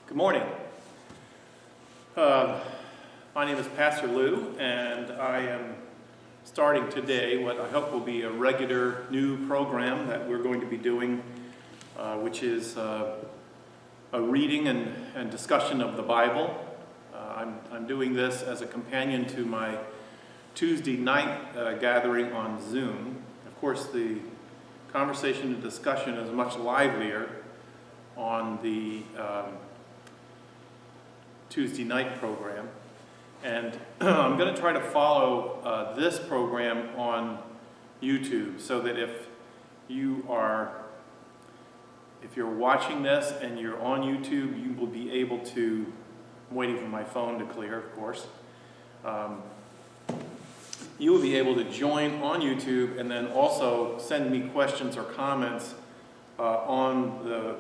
Good morning. My name is Pastor Lou, and I am starting today what I hope will be a regular new program that we're going to be doing, which is a reading and discussion of the Bible. I'm doing this as a companion to my Tuesday night gathering on Zoom. Of course, the conversation and discussion is much livelier on the Tuesday night program, and I'm going to try to follow this program on YouTube, so that if you're watching this and you're on YouTube, you will be able to, I'm waiting for my phone to clear, of course, you will be able to join on YouTube and then also send me questions or comments on the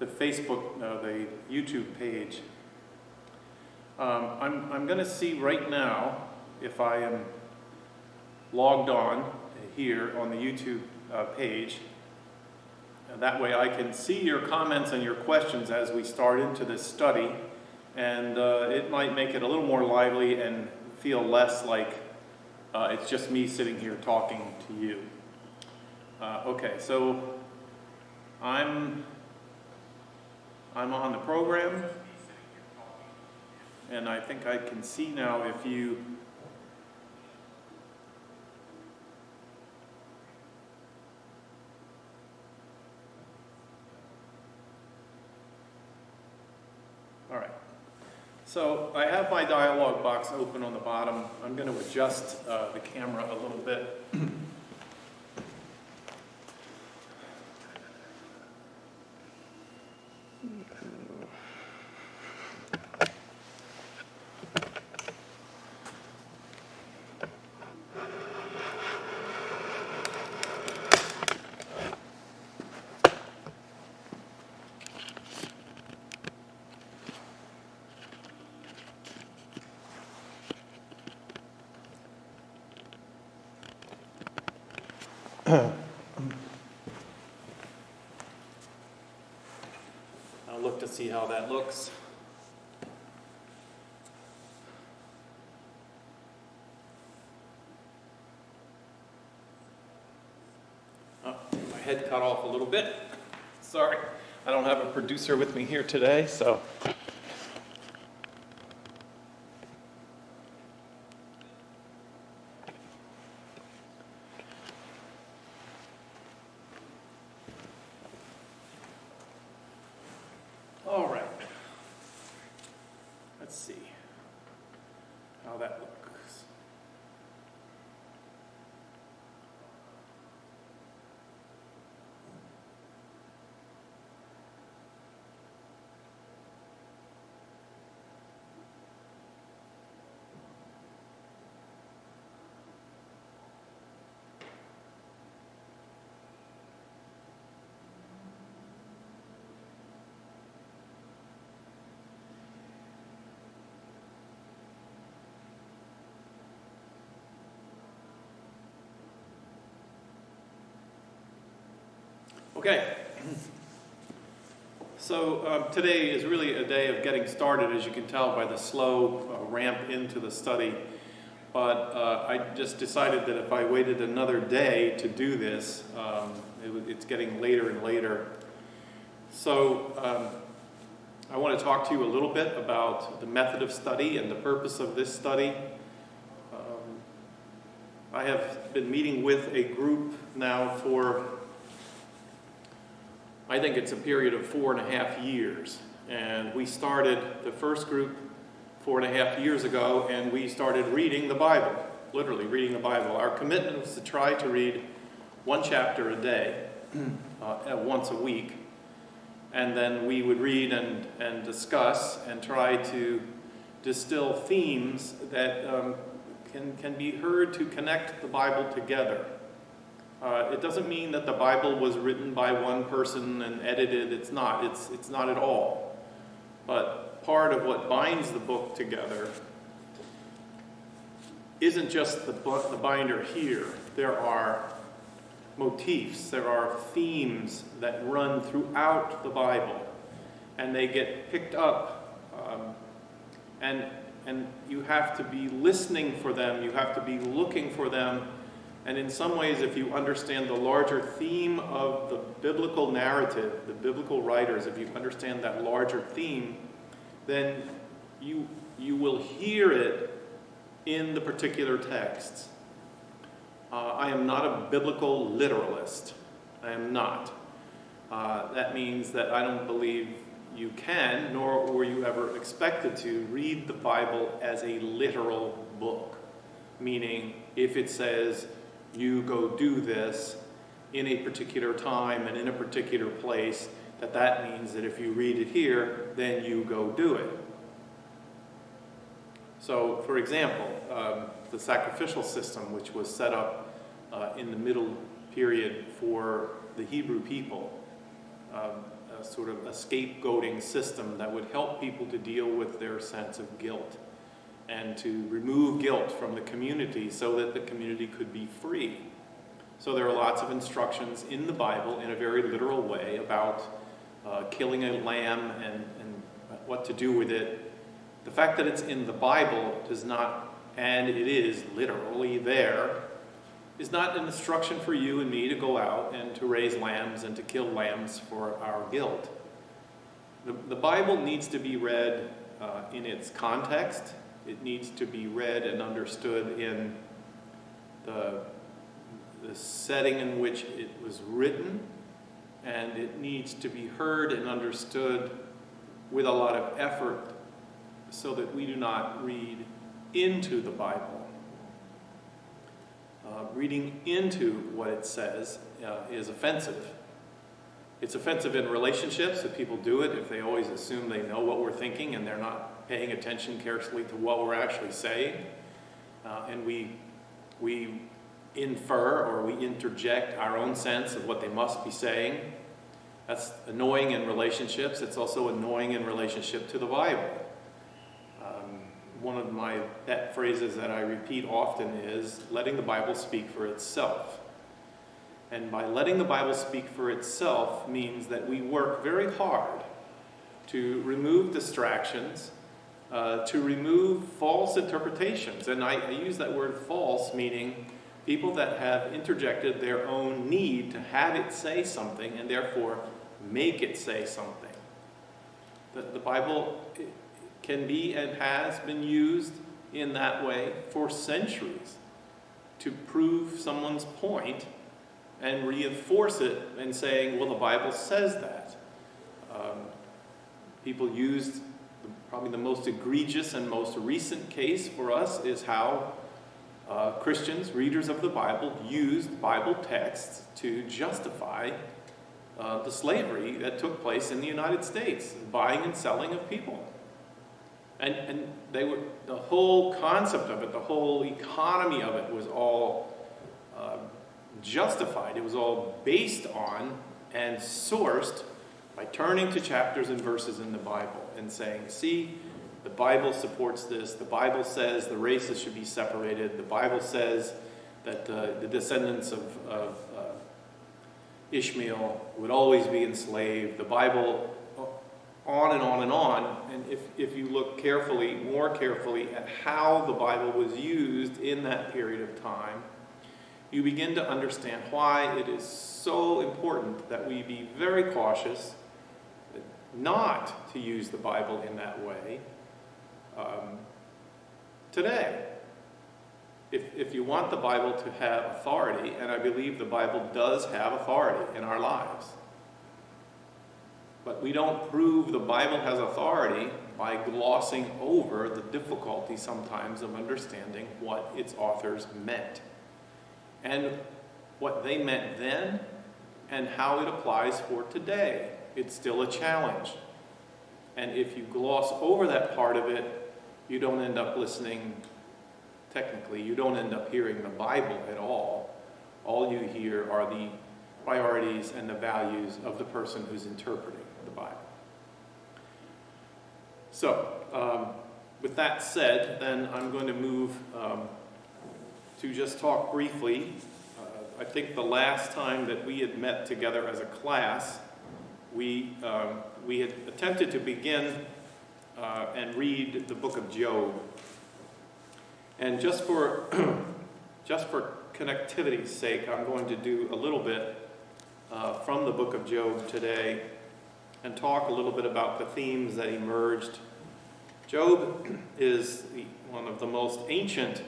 Facebook, the YouTube page. I'm going to see right now if I am logged on here on the YouTube page. And that way I can see your comments and your questions as we start into this study, and it might make it a little more lively and feel less like it's just me sitting here talking to you. Okay, so I'm on the program. And I think I can see now if you... All right. So I have my dialog box open on the bottom. I'm going to adjust the camera a little bit. I'll look to see how that looks. Oh, my head cut off a little bit. Sorry, I don't have a producer with me here today, so. All right. Let's see how that looks. Okay, so today is really a day of getting started, as you can tell by the slow ramp into the study. But I just decided that if I waited another day to do this, it's getting later and later. So I want to talk to you a little bit about the method of study and the purpose of this study. I have been meeting with a group now for, I think it's a period of 4.5 years. And we started the first group 4.5 years ago, and we started reading the Bible, literally reading the Bible. Our commitment was to try to read one chapter a day, once a week. And then we would read and discuss and try to distill themes that can be heard to connect the Bible together. It doesn't mean that the Bible was written by one person and edited. It's not. It's not at all. But part of what binds the book together isn't just the binder here. There are motifs, there are themes that run throughout the Bible. and they get picked up, and you have to be listening for them, you have to be looking for them, and in some ways, if you understand the larger theme of the biblical narrative, the biblical writers, if you understand that larger theme, then you will hear it in the particular texts. I am not a biblical literalist. I am not. That means that I don't believe you can, nor were you ever expected to, read the Bible as a literal book. Meaning, if it says, you go do this in a particular time and in a particular place, that means that if you read it here, then you go do it. So, for example, the sacrificial system, which was set up in the middle period for the Hebrew people, a sort of a scapegoating system that would help people to deal with their sense of guilt and to remove guilt from the community so that the community could be free. So there are lots of instructions in the Bible in a very literal way about killing a lamb and what to do with it. The fact that it's in the Bible does not, and it is literally there, is not an instruction for you and me to go out and to raise lambs and to kill lambs for our guilt. The Bible needs to be read in its context. It needs to be read and understood in the setting in which it was written, and it needs to be heard and understood with a lot of effort so that we do not read into the Bible. Reading into what it says is offensive. It's offensive in relationships if people do it, if they always assume they know what we're thinking and they're not paying attention carefully to what we're actually saying. And we infer or we interject our own sense of what they must be saying. That's annoying in relationships. It's also annoying in relationship to the Bible. One of my pet phrases that I repeat often is letting the Bible speak for itself. And by letting the Bible speak for itself means that we work very hard to remove distractions, to remove false interpretations. And I use that word false, meaning people that have interjected their own need to have it say something and therefore make it say something. The Bible can be and has been used in that way for centuries to prove someone's point and reinforce it and saying, well, the Bible says that. People used, probably the most egregious and most recent case for us is how Christians, readers of the Bible, used Bible texts to justify the slavery that took place in the United States, buying and selling of people. And they were, the whole concept of it, the whole economy of it was all justified. It was all based on and sourced by turning to chapters and verses in the Bible and saying, see, the Bible supports this. The Bible says the races should be separated. The Bible says that the descendants of Ishmael would always be enslaved. The Bible, on and on and on. And if you look carefully, more carefully at how the Bible was used in that period of time, you begin to understand why it is so important that we be very cautious not to use the Bible in that way today. If you want the Bible to have authority, and I believe the Bible does have authority in our lives, but we don't prove the Bible has authority by glossing over the difficulty sometimes of understanding what its authors meant. And what they meant then and how it applies for today. It's still a challenge. And if you gloss over that part of it, you don't end up listening, technically, you don't end up hearing the Bible at all. All you hear are the priorities and the values of the person who's interpreting the Bible. So, with that said, then I'm going to move to just talk briefly. I think the last time that we had met together as a class, we we had attempted to begin and read the book of Job. And just for connectivity's sake, I'm going to do a little bit from the book of Job today and talk a little bit about the themes that emerged. Job is one of the most ancient,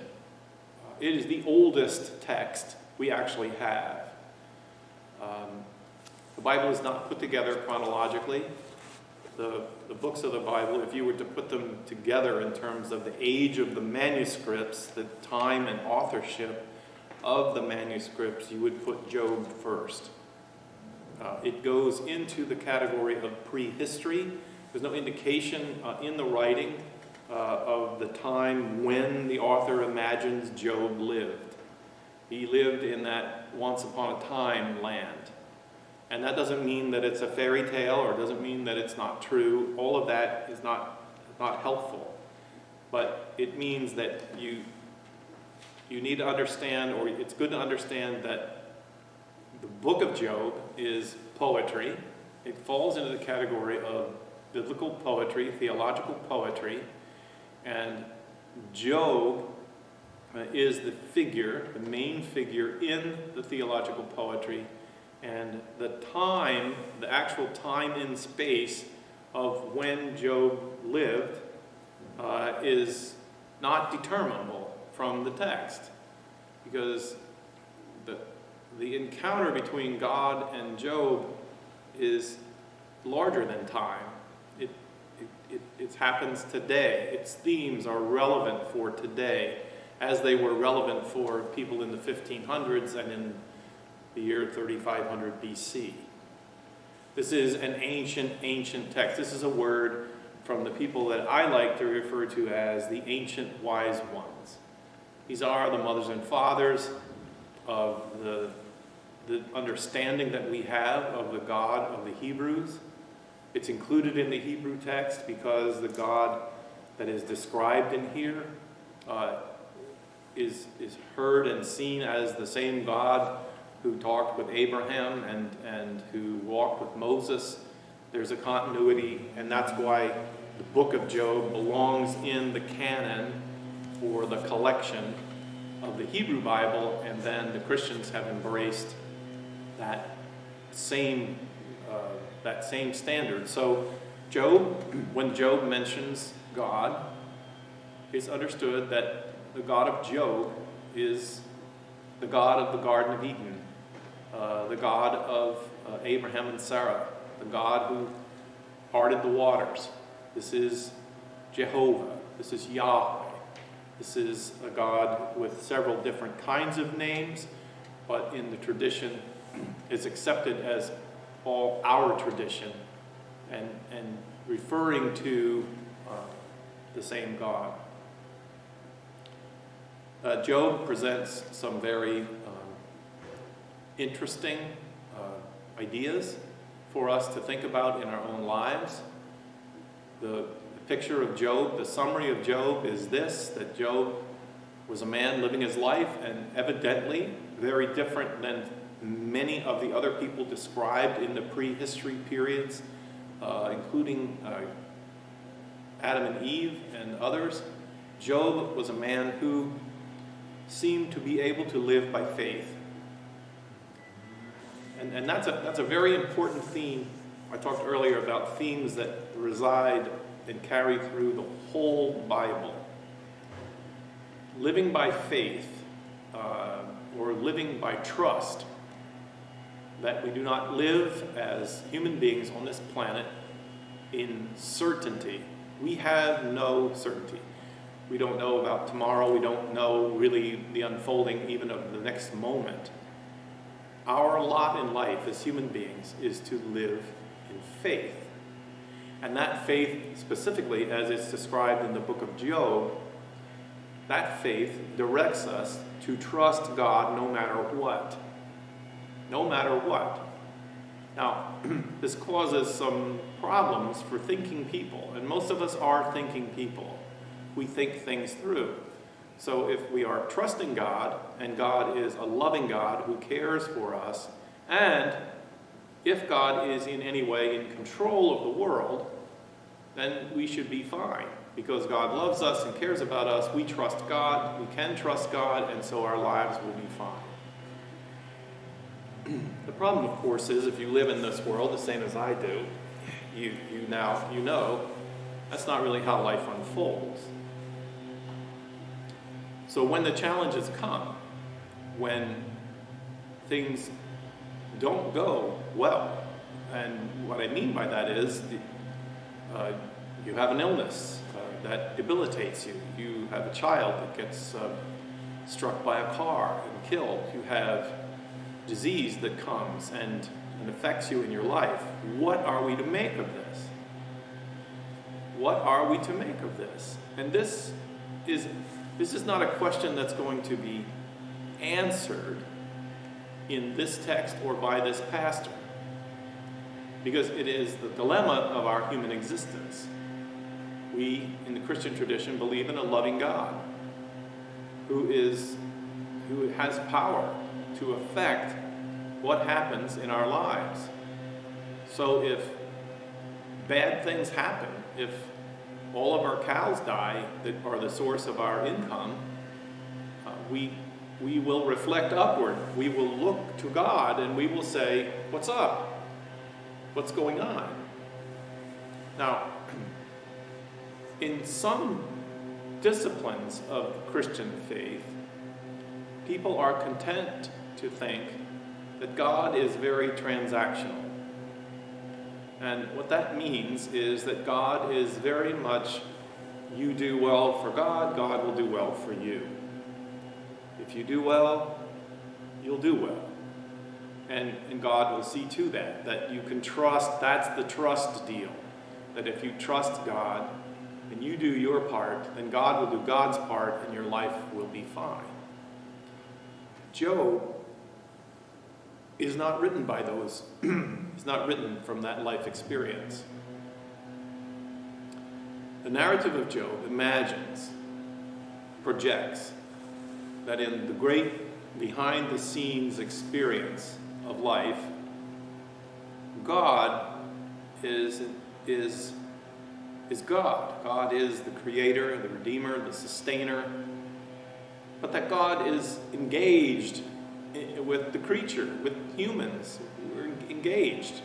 it is the oldest text we actually have. The Bible is not put together chronologically. The books of the Bible, if you were to put them together in terms of the age of the manuscripts, the time and authorship of the manuscripts, you would put Job first. It goes into the category of prehistory. There's no indication in the writing of the time when the author imagines Job lived. He lived in that once upon a time land. And that doesn't mean that it's a fairy tale, or doesn't mean that it's not true. All of that is not helpful. But it means that you need to understand, or it's good to understand, that the book of Job is poetry. It falls into the category of biblical poetry, theological poetry. And Job is the figure, the main figure in the theological poetry. And the time, the actual time in space of when Job lived is not determinable from the text. Because the encounter between God and Job is larger than time. It happens today. Its themes are relevant for today, as they were relevant for people in the 1500s and in the year 3500 BC. This is an ancient text. This is a word from the people that I like to refer to as the ancient wise ones. These are the mothers and fathers of the understanding that we have of the God of the Hebrews. It's included in the Hebrew text because the God that is described in here is heard and seen as the same God who talked with Abraham and who walked with Moses. There's a continuity, and that's why the book of Job belongs in the canon or the collection of the Hebrew Bible, and then the Christians have embraced that same standard. So Job, when Job mentions God, it's understood that the God of Job is the God of the Garden of Eden, the God of Abraham and Sarah, the God who parted the waters. This is Jehovah. This is Yahweh. This is a God with several different kinds of names, but in the tradition is accepted as all our tradition and referring to the same God. Job presents some very interesting ideas for us to think about in our own lives. The picture of Job, the summary of Job is this, that Job was a man living his life, and evidently very different than many of the other people described in the prehistory periods, including Adam and Eve and others. Job was a man who seemed to be able to live by faith. And that's a very important theme. I talked earlier about themes that reside and carry through the whole Bible. Living by faith, or living by trust, that we do not live as human beings on this planet in certainty. We have no certainty. We don't know about tomorrow. We don't know really the unfolding even of the next moment. Our lot in life as human beings is to live in faith. And that faith, specifically as it's described in the book of Job, that faith directs us to trust God no matter what. No matter what. Now, this causes some problems for thinking people, and most of us are thinking people. We think things through. So if we are trusting God, and God is a loving God who cares for us, and if God is in any way in control of the world, then we should be fine. Because God loves us and cares about us, we trust God, we can trust God, and so our lives will be fine. The problem, of course, is if you live in this world the same as I do, you know that's not really how life unfolds. So when the challenges come, when things don't go well, and what I mean by that is you have an illness that debilitates you. You have a child that gets struck by a car and killed. You have disease that comes and affects you in your life. What are we to make of this? What are we to make of this? And this is not a question that's going to be answered in this text or by this pastor, because it is the dilemma of our human existence. We, in the Christian tradition, believe in a loving God who has power to affect what happens in our lives. So if bad things happen, if all of our cows die that are the source of our income, we will reflect upward. We will look to God and we will say, what's up? What's going on? Now, in some disciplines of Christian faith, people are content to think that God is very transactional. And what that means is that God is very much, you do well for God, God will do well for you. If you do well, you'll do well. And God will see to that you can trust. That's the trust deal. That if you trust God and you do your part, then God will do God's part and your life will be fine. Job is not written by those. It's not written from that life experience. The narrative of Job imagines, projects, that in the great behind-the-scenes experience of life, God is God. God is the creator, the redeemer, the sustainer, but that God is engaged with the creature, with humans. We're engaged.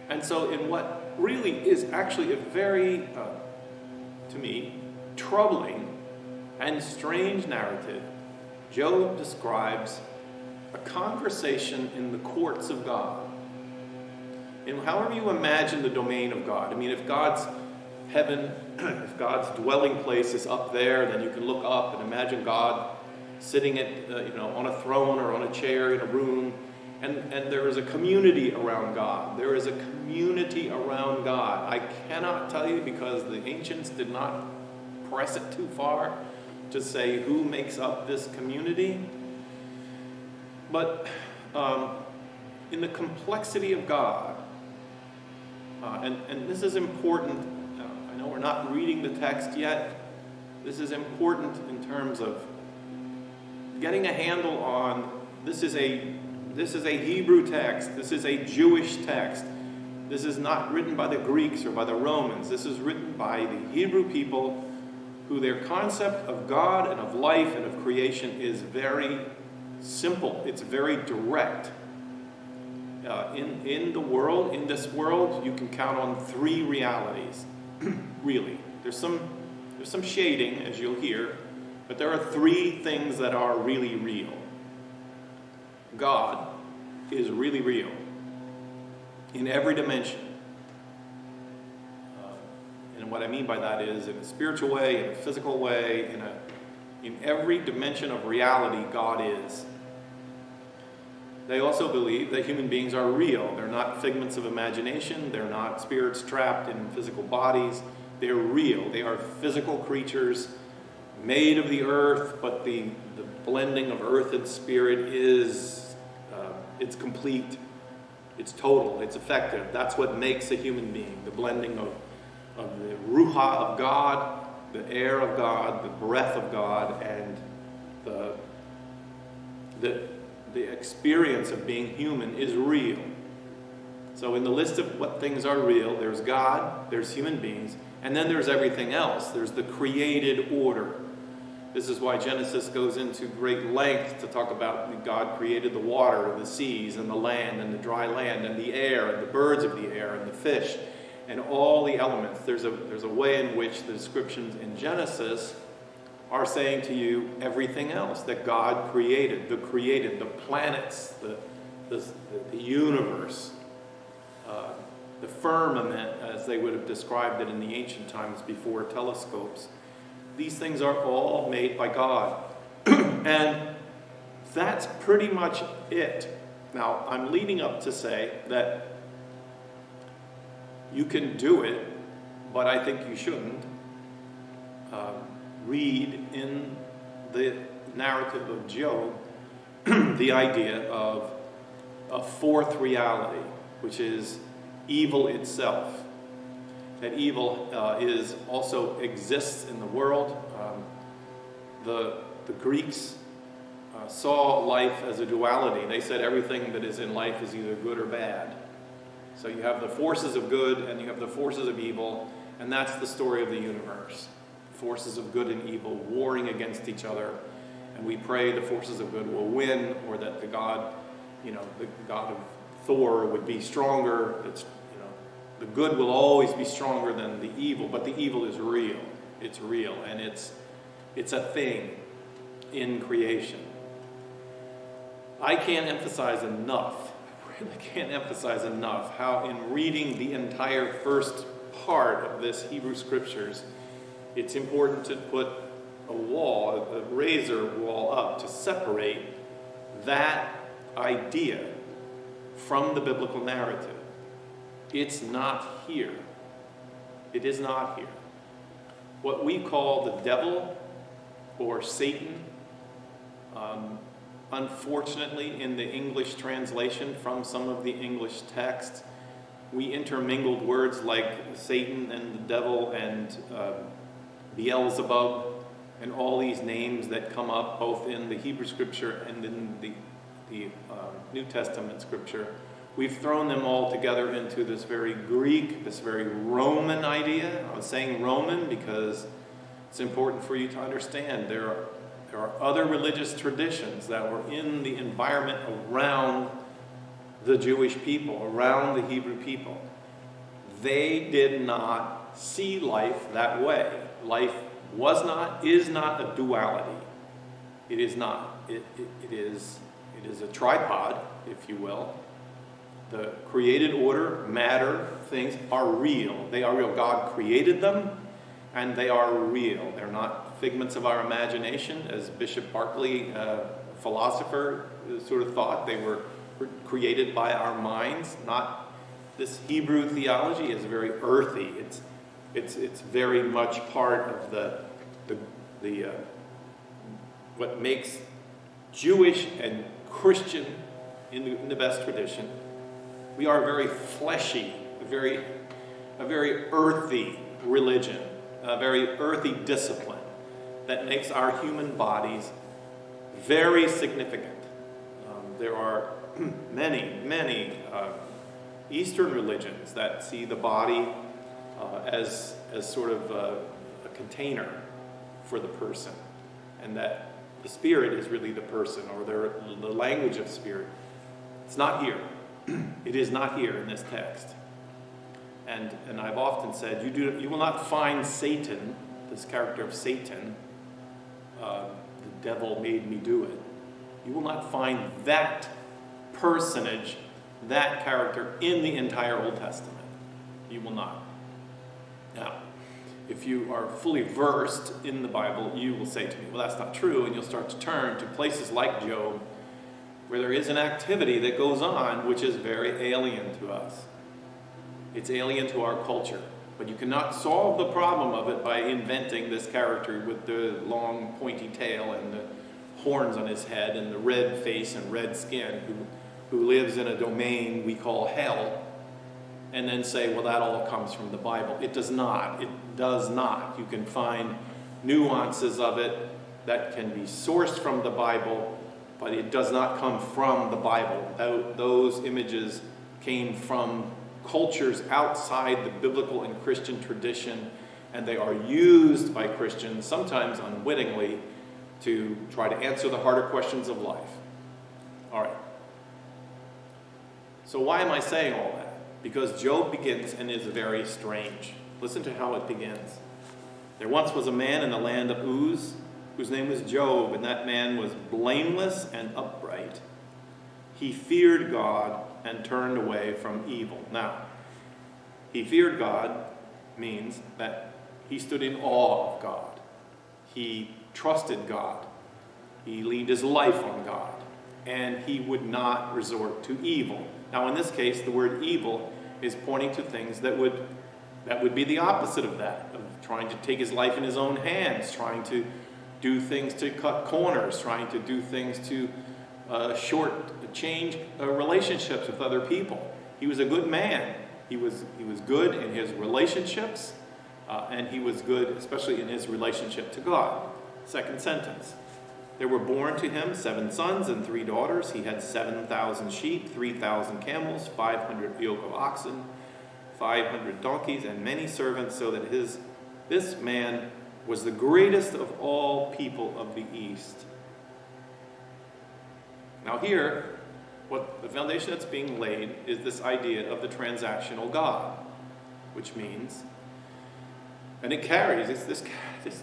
And so in what really is actually a very, to me, troubling and strange narrative, Job describes a conversation in the courts of God. And however you imagine the domain of God, I mean, if God's heaven, if God's dwelling place is up there, then you can look up and imagine God sitting on a throne or on a chair in a room, and there is a community around God. There is a community around God. I cannot tell you, because the ancients did not press it too far to say who makes up this community. But in the complexity of God, and this is important. I know we're not reading the text yet. This is important in terms of getting a handle on, this is a Hebrew text. This is a Jewish text. This is not written by the Greeks or by the Romans. This is written by the Hebrew people, who their concept of God and of life and of creation is very simple. It's very direct. In this world, you can count on three realities, really. There's some shading, as you'll hear, but there are three things that are really real. God is really real in every dimension. And what I mean by that is, in a spiritual way, in a physical way, in every dimension of reality, God is. They also believe that human beings are real. They're not figments of imagination. They're not spirits trapped in physical bodies. They're real. They are physical creatures made of the earth, but the blending of earth and spirit is it's complete, it's total, it's effective. That's what makes a human being, the blending of the Ruha of God, the air of God, the breath of God, and the experience of being human is real. So in the list of what things are real, there's God, there's human beings, and then there's everything else. There's the created order. This is why Genesis goes into great length to talk about God created the water, the seas, and the land, and the dry land, and the air, and the birds of the air, and the fish, and all the elements. There's a way in which the descriptions in Genesis are saying to you everything else that God created, the planets, the universe, the firmament, as they would have described it in the ancient times before telescopes. These things are all made by God. And that's pretty much it. Now, I'm leading up to say that you can do it, but I think you shouldn't. Read in the narrative of Job the idea of a fourth reality, which is evil itself. That evil also exists in the world. The Greeks saw life as a duality. They said everything that is in life is either good or bad. So you have the forces of good and you have the forces of evil, and that's the story of the universe. Forces of good and evil warring against each other, and we pray the forces of good will win, or that the God of Thor would be stronger. The good will always be stronger than the evil, but the evil is real. It's real, and it's a thing in creation. I can't emphasize enough, I really can't emphasize enough how in reading the entire first part of this Hebrew Scriptures, it's important to put a razor wall up to separate that idea from the biblical narrative. It's not here. It is not here. What we call the devil or Satan, unfortunately in the English translation from some of the English texts, we intermingled words like Satan and the devil and Beelzebub and all these names that come up both in the Hebrew Scripture and in the New Testament Scripture. We've thrown them all together into this very Greek, this very Roman idea. I was saying Roman because it's important for you to understand there are other religious traditions that were in the environment around the Jewish people, around the Hebrew people. They did not see life that way. Life is not a duality. It is not. It is a tripod, if you will. The created order, matter, things are real. They are real. God created them, and they are real. They're not figments of our imagination, as Bishop Berkeley, a philosopher, sort of thought. They were created by our minds. Not this Hebrew theology is very earthy. It's very much part of the what makes Jewish and Christian in the best tradition. We are a very fleshy, a very earthy religion, a very earthy discipline that makes our human bodies very significant. There are many Eastern religions that see the body as sort of a container for the person, and that the spirit is really the person, or the language of spirit. It's not here. It is not here in this text. And I've often said, you will not find Satan, this character of Satan, the devil made me do it. You will not find that personage, that character in the entire Old Testament. You will not. Now, if you are fully versed in the Bible, you will say to me, well, that's not true, and you'll start to turn to places like Job, where there is an activity that goes on which is very alien to us. It's alien to our culture. But you cannot solve the problem of it by inventing this character with the long pointy tail and the horns on his head and the red face and red skin who lives in a domain we call hell, and then say, well, that all comes from the Bible. It does not. It does not. You can find nuances of it that can be sourced from the Bible, but it does not come from the Bible. Those images came from cultures outside the biblical and Christian tradition, and they are used by Christians, sometimes unwittingly, to try to answer the harder questions of life. All right. So why am I saying all that? Because Job begins and is very strange. Listen to how it begins. There once was a man in the land of Uz, whose name was Job, and that man was blameless and upright. He feared God and turned away from evil. Now, he feared God means that he stood in awe of God. He trusted God. He leaned his life on God. And he would not resort to evil. Now, in this case, the word evil is pointing to things that would be the opposite of that, of trying to take his life in his own hands, trying to do things to cut corners, trying to do things to change relationships with other people. He was a good man. He was good in his relationships, and he was good especially in his relationship to God. Second sentence. There were born to him 7 sons and 3 daughters. He had 7,000 sheep, 3,000 camels, 500 yoke of oxen, 500 donkeys, and many servants, so that this man was the greatest of all people of the East. Now here, what the foundation that's being laid is this idea of the transactional God, which means, and it carries, it's this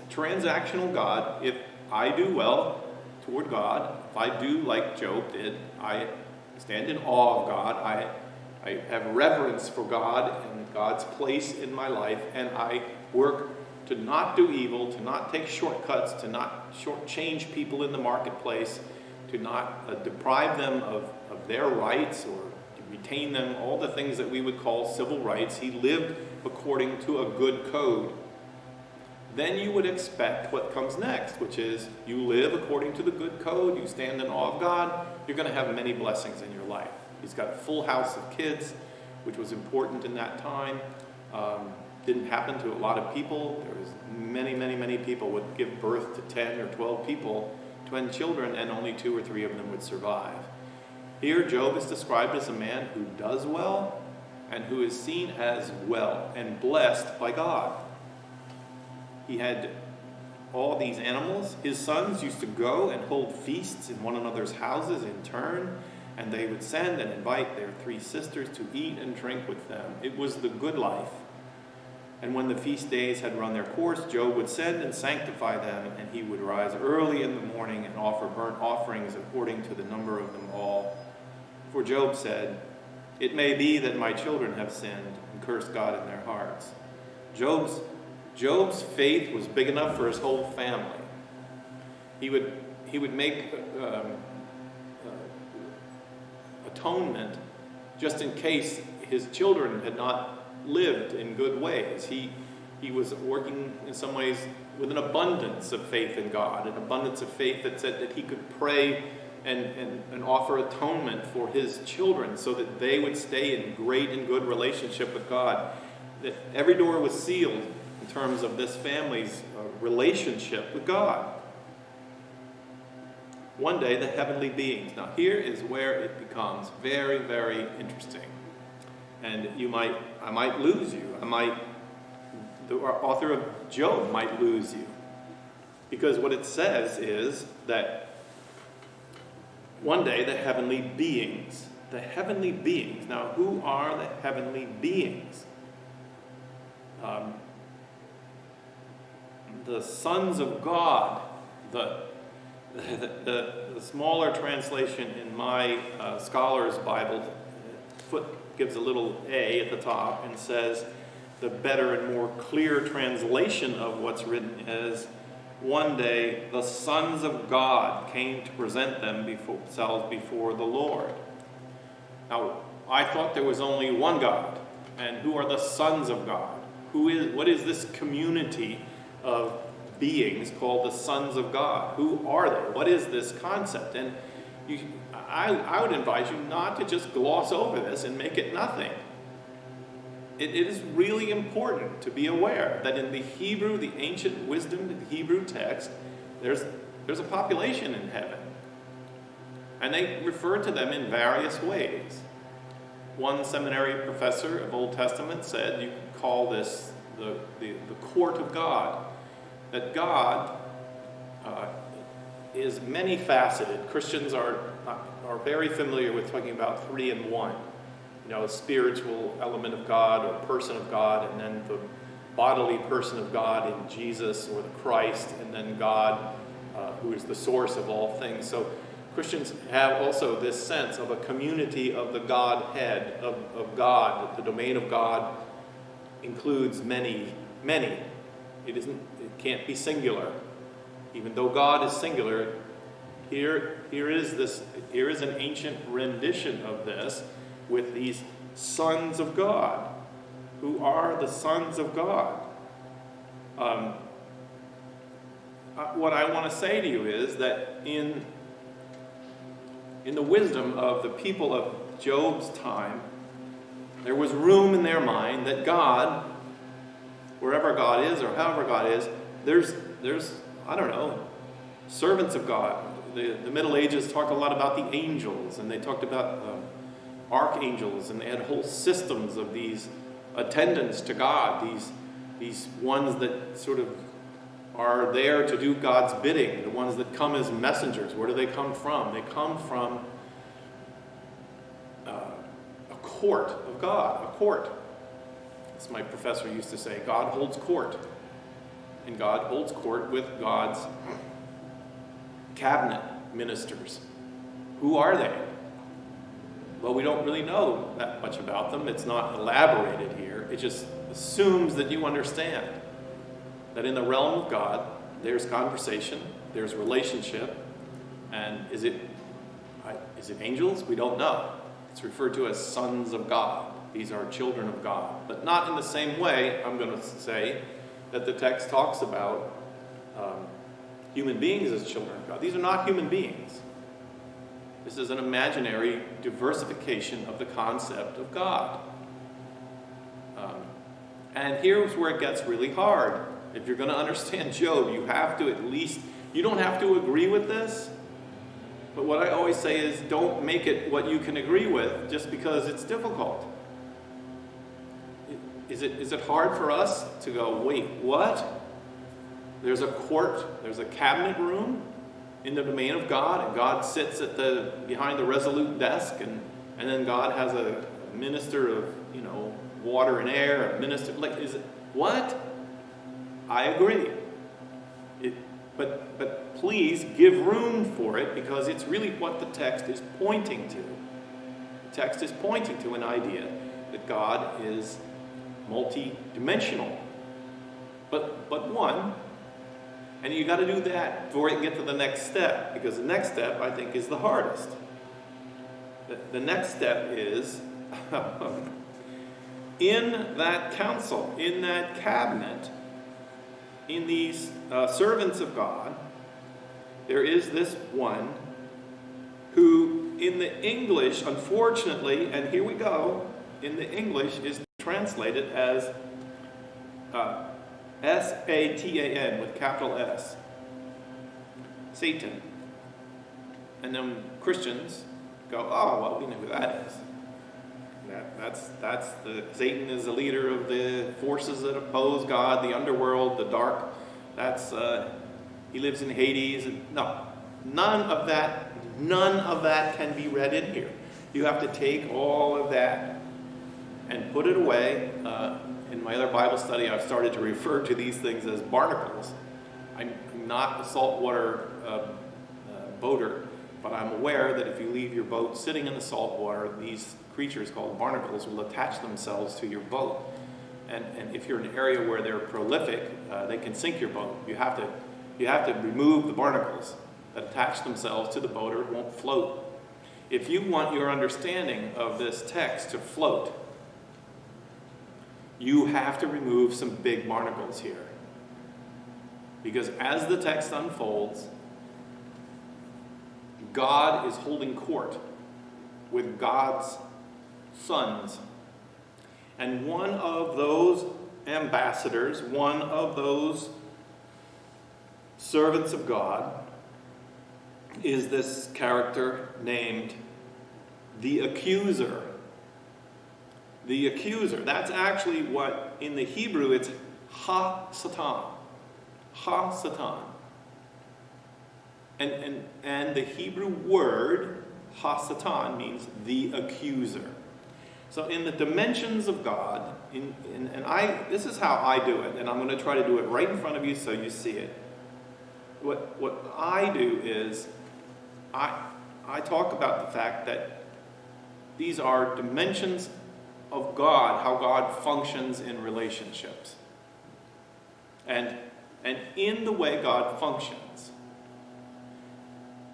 transactional God. If I do well toward God, if I do like Job did, I stand in awe of God, I have reverence for God and God's place in my life, and I work to not do evil, to not take shortcuts, to not shortchange people in the marketplace, to not deprive them of their rights or to retain them, all the things that we would call civil rights. He lived according to a good code. Then you would expect what comes next, which is you live according to the good code, you stand in awe of God, you're going to have many blessings in your life. He's got a full house of kids, which was important in that time. Didn't happen to a lot of people. There was many people would give birth to 10 or 12 people, 12 children, and only 2 or 3 of them would survive. Here, Job is described as a man who does well and who is seen as well and blessed by God. He had all these animals. His sons used to go and hold feasts in one another's houses in turn, and they would send and invite their 3 sisters to eat and drink with them. It was the good life. And when the feast days had run their course, Job would send and sanctify them, and he would rise early in the morning and offer burnt offerings according to the number of them all. For Job said, "It may be that my children have sinned and cursed God in their hearts." Job's faith was big enough for his whole family. He would make atonement just in case his children had not lived in good ways. He was working in some ways with an abundance of faith in God, an abundance of faith that said that he could pray and offer atonement for his children so that they would stay in great and good relationship with God. That every door was sealed in terms of this family's relationship with God. One day, the heavenly beings. Now, here is where it becomes very, very interesting. And I might lose you. The author of Job might lose you. Because what it says is that one day the heavenly beings. Now, who are the heavenly beings? The sons of God. The smaller translation in my Scholar's Bible gives a little A at the top and says the better and more clear translation of what's written is, one day the sons of God came to present themselves before the Lord. Now, I thought there was only one God. And who are the sons of God? What is this community of beings called the sons of God? Who are they? What is this concept? And I would advise you not to just gloss over this and make it nothing. It is really important to be aware that in the Hebrew, the ancient wisdom, the Hebrew text, there's a population in heaven. And they refer to them in various ways. one seminary professor of Old Testament said you could call this the court of God. That God is many-faceted. Christians are very familiar with talking about three in one. You know, a spiritual element of God or person of God, and then the bodily person of God in Jesus or the Christ, and then God who is the source of all things. So Christians have also this sense of a community of the Godhead, of God. The domain of God includes many. It can't be singular. Even though God is singular, here is an ancient rendition of this with these sons of God. Who are the sons of God? What I want to say to you is that in the wisdom of the people of Job's time, there was room in their mind that God, wherever God is or however God is, there's I don't know, servants of God. The Middle Ages talk a lot about the angels, and they talked about archangels, and they had whole systems of these attendants to God, these ones that sort of are there to do God's bidding, the ones that come as messengers. Where do they come from? They come from a court of God, a court. As my professor used to say, God holds court. And God holds court with God's cabinet ministers. Who are they? Well, we don't really know that much about them. It's not elaborated here. It just assumes that you understand that in the realm of God, there's conversation, there's relationship, and is it angels? We don't know. It's referred to as sons of God. These are children of God. But not in the same way, I'm going to say, that the text talks about human beings as children of God. These are not human beings. This is an imaginary diversification of the concept of God. And here's where it gets really hard. If you're going to understand Job, you have to you don't have to agree with this, but what I always say is don't make it what you can agree with just because it's difficult. Is it hard for us to go, wait, what? There's a court, there's a cabinet room in the domain of God, and God sits behind the resolute desk, and then God has a minister of, water and air, a minister, what? I agree. But please give room for it, because it's really what the text is pointing to. The text is pointing to an idea that God is multi-dimensional, but one, and you got to do that before you can get to the next step, because the next step, I think, is the hardest. The next step is in that council, in that cabinet, in these servants of God, there is this one who, in the English, unfortunately, and here we go, in the English is translated as Satan, with capital S. Satan. And then Christians go, oh, well, we know who that is. Satan is the leader of the forces that oppose God, the underworld, the dark. He lives in Hades. No, none of that can be read in here. You have to take all of that and put it away. In my other Bible study, I've started to refer to these things as barnacles. I'm not a saltwater boater, but I'm aware that if you leave your boat sitting in the salt water, these creatures called barnacles will attach themselves to your boat. And if you're in an area where they're prolific, they can sink your boat. You have to remove the barnacles that attach themselves to the boat, or it won't float. If you want your understanding of this text to float, you have to remove some big barnacles here. Because as the text unfolds, God is holding court with God's sons. And one of those ambassadors, one of those servants of God, is this character named the accuser. The accuser. That's actually what, in the Hebrew, it's ha-satan. Ha-satan. And the Hebrew word ha-satan means the accuser. So in the dimensions of God, this is how I do it, and I'm going to try to do it right in front of you so you see it. What I do is, I talk about the fact that these are dimensions of God, how God functions in relationships. And in the way God functions,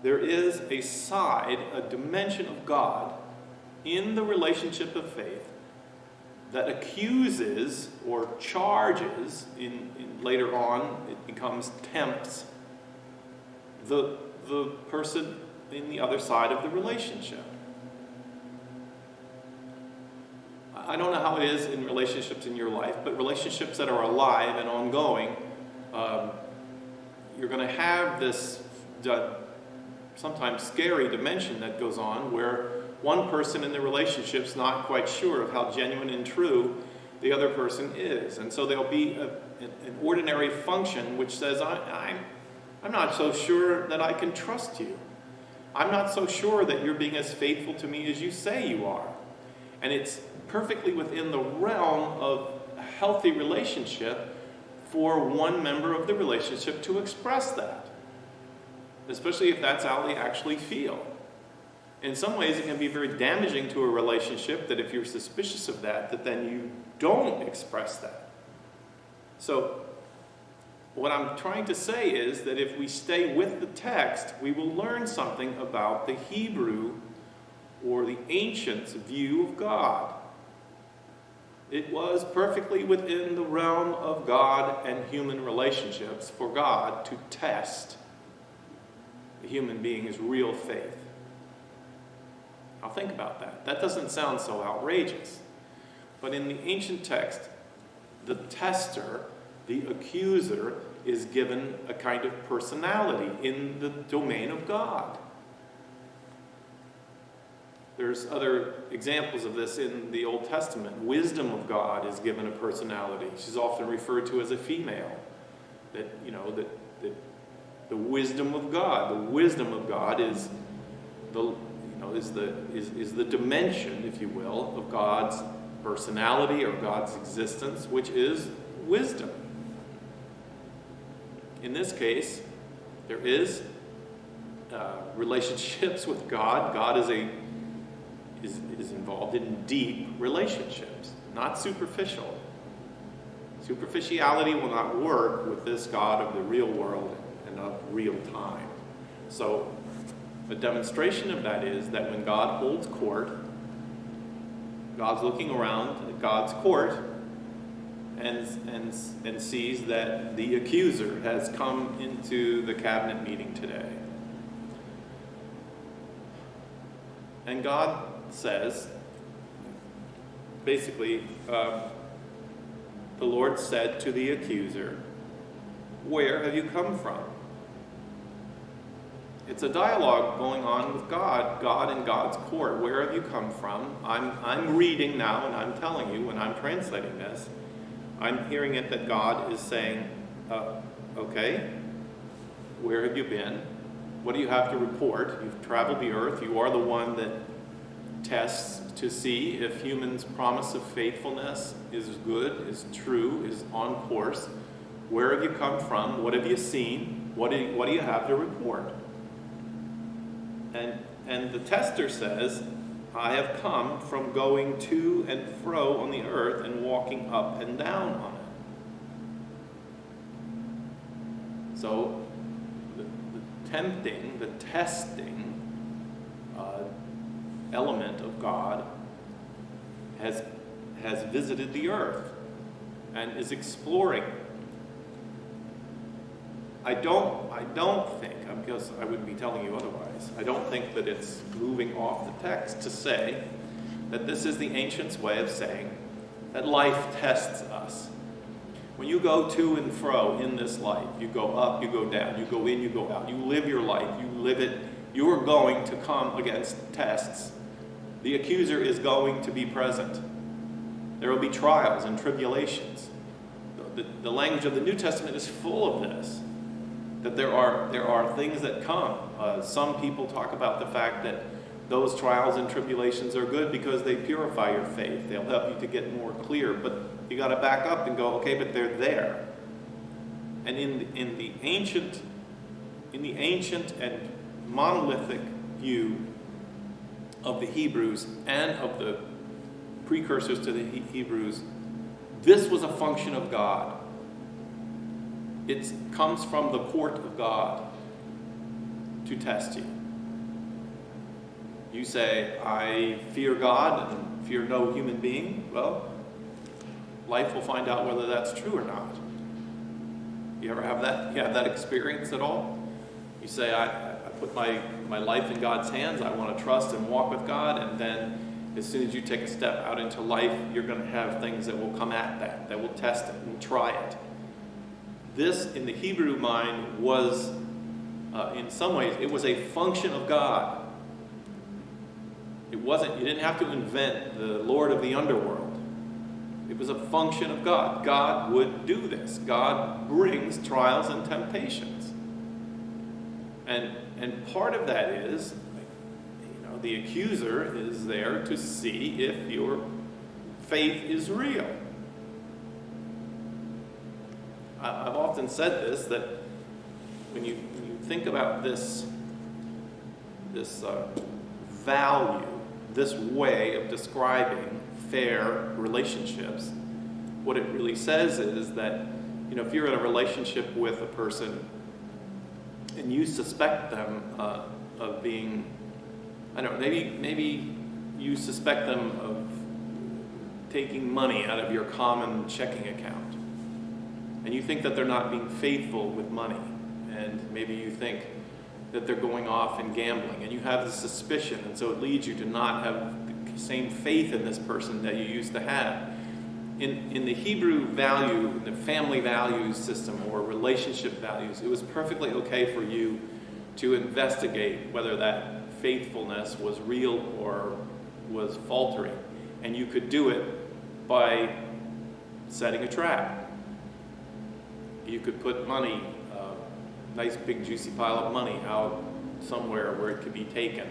there is a side, a dimension of God in the relationship of faith that accuses or charges, later on it becomes tempts, the person in the other side of the relationship. I don't know how it is in relationships in your life, but relationships that are alive and ongoing, you're going to have this sometimes scary dimension that goes on where one person in the relationship's not quite sure of how genuine and true the other person is. And so there'll be an ordinary function which says, I'm not so sure that I can trust you. I'm not so sure that you're being as faithful to me as you say you are. And it's perfectly within the realm of a healthy relationship for one member of the relationship to express that, especially if that's how they actually feel. In some ways, it can be very damaging to a relationship that if you're suspicious of that then you don't express that. So what I'm trying to say is that if we stay with the text, we will learn something about the Hebrew or the ancients' view of God. It was perfectly within the realm of God and human relationships for God to test the human being's real faith. Now think about that. That doesn't sound so outrageous. But in the ancient text, the tester, the accuser, is given a kind of personality in the domain of God. There's other examples of this in the Old Testament. Wisdom of God is given a personality. She's often referred to as a female. That the wisdom of God. The wisdom of God is the dimension, if you will, of God's personality or God's existence, which is wisdom. In this case, there is relationships with God. God is involved in deep relationships, not superficial. Superficiality will not work with this God of the real world and of real time. So a demonstration of that is that when God holds court, God's looking around at God's court and sees that the accuser has come into the cabinet meeting today. And God says, basically, the Lord said to the accuser, "Where have you come from?" It's a dialogue going on with God in God's court. Where have you come from? I'm reading now, and I'm telling you when I'm translating this, I'm hearing it that God is saying, okay, where have you been? What do you have to report? You've traveled the earth. You are the one that tests to see if humans' promise of faithfulness is good, is true, is on course. Where have you come from? What have you seen? What do you have to report? And the tester says, I have come from going to and fro on the earth and walking up and down on it. So the tempting, the testing element of God has visited the earth and is exploring. I don't think, because I wouldn't be telling you otherwise, I don't think that it's moving off the text to say that this is the ancients' way of saying that life tests us. When you go to and fro in this life, you go up, you go down, you go in, you go out, you live your life, you live it, you are going to come against tests. The accuser is going to be present. There will be trials and tribulations. The language of the New Testament is full of this, that there are things that come. Some people talk about the fact that those trials and tribulations are good because they purify your faith. They'll help you to get more clear. But you got to back up and go, okay, but they're there. And in the ancient and monolithic view of the Hebrews and of the precursors to the Hebrews, this was a function of God. It comes from the court of God to test you. You say, I fear God and fear no human being. Well, life will find out whether that's true or not. You ever have that? You have that experience at all? You say, I put my life in God's hands. I want to trust and walk with God. And then as soon as you take a step out into life, you're going to have things that will come at that will test it and try it. This, in the Hebrew mind, was, in some ways, it was a function of God. It wasn't, you didn't have to invent the Lord of the underworld. It was a function of God. God would do this. God brings trials and temptations. And part of that is, the accuser is there to see if your faith is real. I've often said this, that when you think about this value, this way of describing fair relationships, what it really says is that, if you're in a relationship with a person and you suspect them of being, maybe you suspect them of taking money out of your common checking account, and you think that they're not being faithful with money, and maybe you think that they're going off and gambling, and you have the suspicion, and so it leads you to not have the same faith in this person that you used to have. In the Hebrew value, the family values system or relationship values, it was perfectly okay for you to investigate whether that faithfulness was real or was faltering. And you could do it by setting a trap. You could put money, a nice big juicy pile of money out somewhere where it could be taken.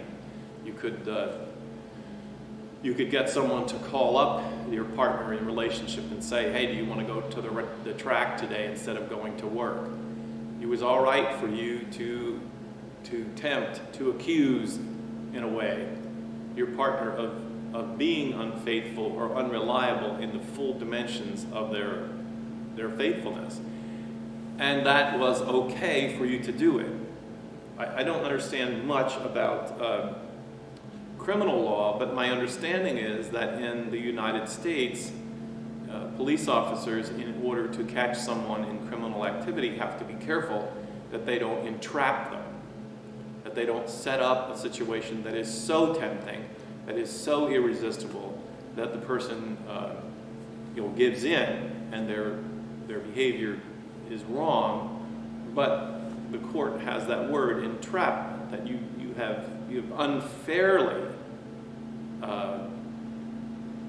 You could get someone to call up your partner in relationship and say, hey, do you want to go to the track today instead of going to work? It was all right for you to tempt, to accuse, in a way, your partner of being unfaithful or unreliable in the full dimensions of their faithfulness. And that was okay for you to do it. I don't understand much about criminal law, but my understanding is that in the United States, police officers, in order to catch someone in criminal activity, have to be careful that they don't entrap them, that they don't set up a situation that is so tempting, that is so irresistible, that the person gives in and their behavior is wrong. But the court has that word, entrapment, that you have unfairly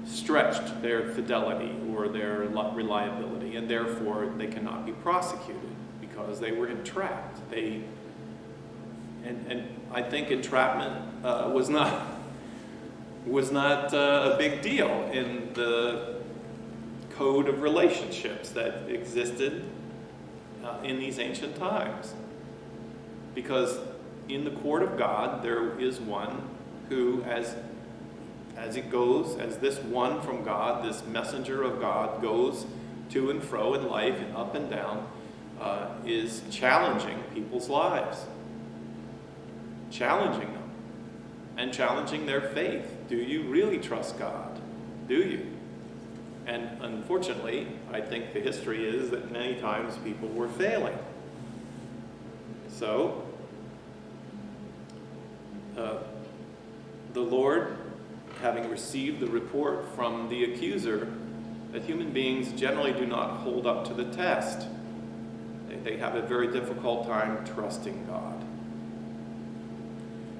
stretched their fidelity or their reliability, and therefore they cannot be prosecuted because they were entrapped. And I think entrapment was not a big deal in the code of relationships that existed in these ancient times, because in the court of God there is one who, as this one from God, this messenger of God, goes to and fro in life and up and down, is challenging people's lives, challenging them, and challenging their faith. Do you really trust God? Do you? And unfortunately, I think the history is that many times people were failing. So, the Lord, having received the report from the accuser that human beings generally do not hold up to the test, they have a very difficult time trusting God.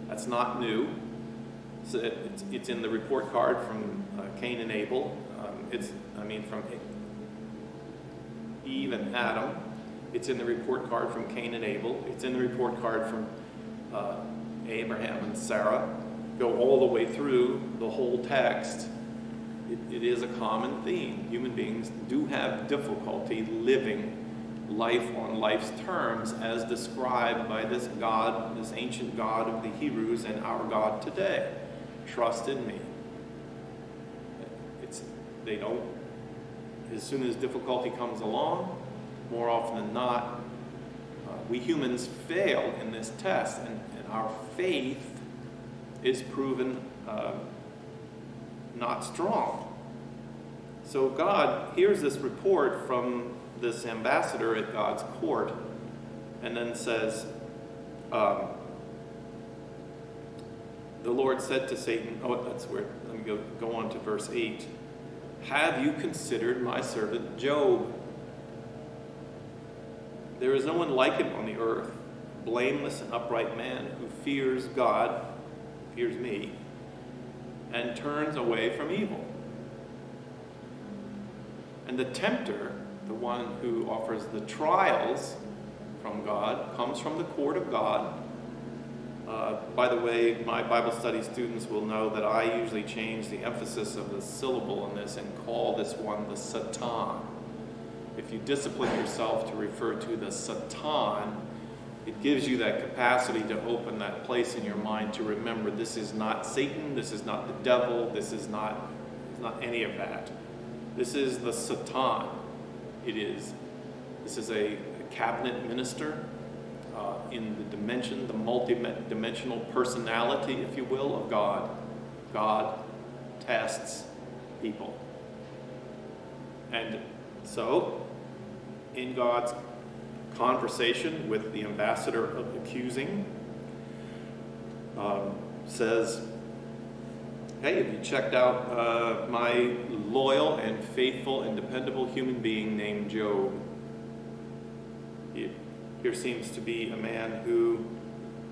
That's not new. It's in the report card from Cain and Abel. from Eve and Adam. It's in the report card from Cain and Abel. It's in the report card from Abraham and Sarah. Go all the way through the whole text. It is a common theme. Human beings do have difficulty living life on life's terms as described by this God, this ancient God of the Hebrews and our God today. Trust in me. They don't, as soon as difficulty comes along, more often than not, we humans fail in this test, and our faith is proven not strong. So God hears this report from this ambassador at God's court, and then says, the Lord said to Satan, let me go on to verse 8. Have you considered my servant Job? There is no one like him on the earth, blameless and upright man who fears God, fears me, and turns away from evil. And the tempter, the one who offers the trials from God, comes from the court of God. By the way, my Bible study students will know that I usually change the emphasis of the syllable in this and call this one the Satan. If you discipline yourself to refer to the Satan, it gives you that capacity to open that place in your mind to remember this is not Satan, this is not the devil, this is not any of that. This is the Satan. This is a cabinet minister in the dimension, the multi-dimensional personality, if you will, of God. God tests people. And so, in God's conversation with the ambassador of accusing, says, hey, have you checked out my loyal and faithful and dependable human being named Job? Here seems to be a man who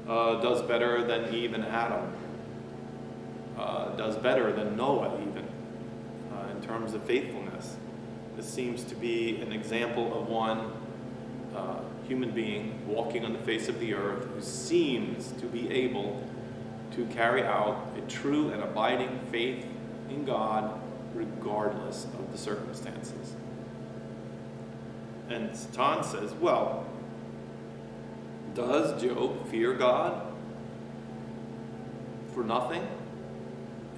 does better than Eve and Adam, does better than Noah even, in terms of faithfulness. This seems to be an example of one human being walking on the face of the earth who seems to be able to carry out a true and abiding faith in God regardless of the circumstances. And Satan says, well, does Job fear God for nothing?